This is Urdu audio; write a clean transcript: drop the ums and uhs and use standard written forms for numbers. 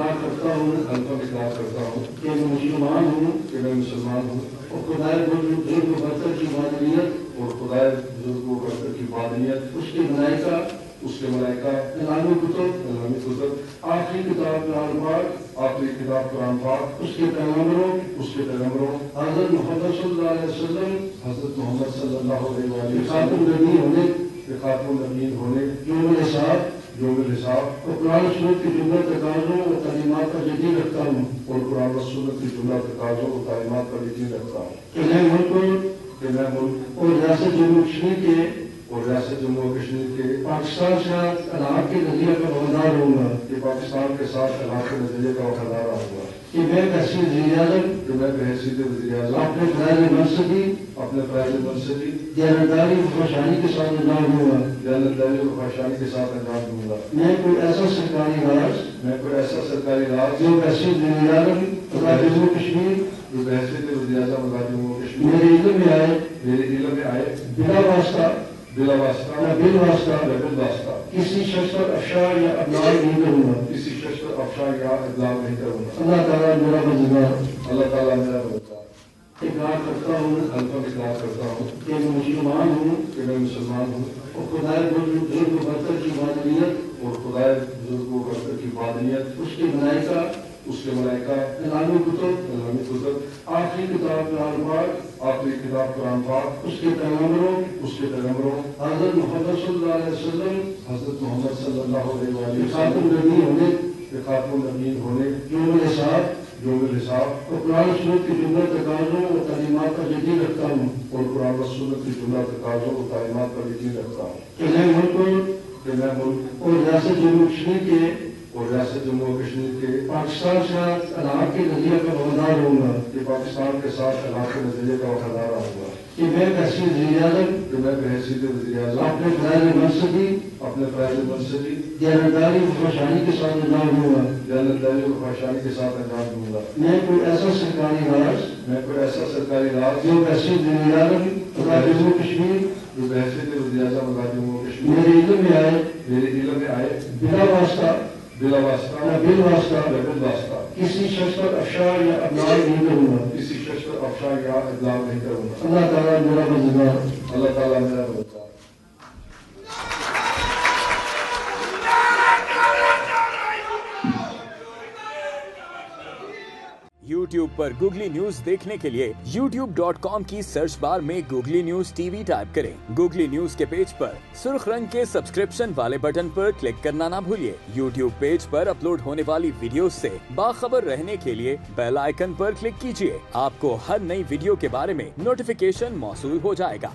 اقرار کرتا ہوں کہ میں مسلمان ہوں اور خدائے بزرگ و برتر کی وحدانیت اس کے ملائکہ اعلامی کتب آخری کتاب قرآن پاک اس کے پیغمبروں حضرت محمد صلی اللہ علیہ وسلم خاتم النبیین ہونے یوم الحساب اور قرآن و سنت کی جملہ تقاضوں اور تعلیمات پر یقین رکھتا ہوں کہ میں ملک اور ریاست جموں و کشمیر کے پاکستان سے الحاق کے نظریے کا وفادار رہوں گا کہ میں بحیثیت وزیر اعظم اپنے فیض منصبی دیانتداری و خوشحالی کے ساتھ انجام دوں گا میں کوئی ایسا سرکاری راز جو بحیثیت وزیر اعظم جموں و کشمیر میرے علم میں آئے بلا واسطہ کسی شخص پر افشا یا ابلاغ نہیں کروں گا اللہ تعالیٰ میرا مددگار اقرار کرتا ہوں کہ میں مسلمان ہوں اور خدائے بزرگ و برتر کی وحدانیت اس کے ملائکہ اعلامی کتب آخری کتاب قرآن پاک اس کے پیغمبروں حضرت محمد صلی اللہ علیہ وسلم خاتم النبیین ہونے یوم الحساب اور قرآن و سنت کی جملہ تقاضوں اور تعلیمات پر یقین رکھتا ہوں کہ میں ملک اور ریاست جموں و کشمیر کے پاکستان سے الحاق کے نظریے کا وفادار رہوں گا کہ میں بحیثیت وزیر اعظم اپنے فیض منصبی دیانتداری و خوشحالی کے ساتھ انجام دوں گا میں کوئی ایسا سرکاری راز جو بحیثیت وزیر اعظم جموں و کشمیر میرے علم میں آئے بلا واسطہ کسی شخص پر افشا یا ابلاغ نہیں کروں گا اللہ تعالیٰ میرا مددگار YouTube پر گوگلی نیوز دیکھنے کے لیے youtube.com کی سرچ بار میں googly news T V type کریں۔ گوگلی نیوز کے پیج پر سرخ رنگ کے سبسکرپشن والے بٹن پر کلک کرنا نہ بھولیے۔ YouTube پیج پر اپلوڈ ہونے والی ویڈیوز سے باخبر رہنے کے لیے بیل آئیکن پر کلک کیجیے۔ آپ کو ہر نئی ویڈیو کے بارے میں نوٹیفیکیشن موصول ہو جائے گا۔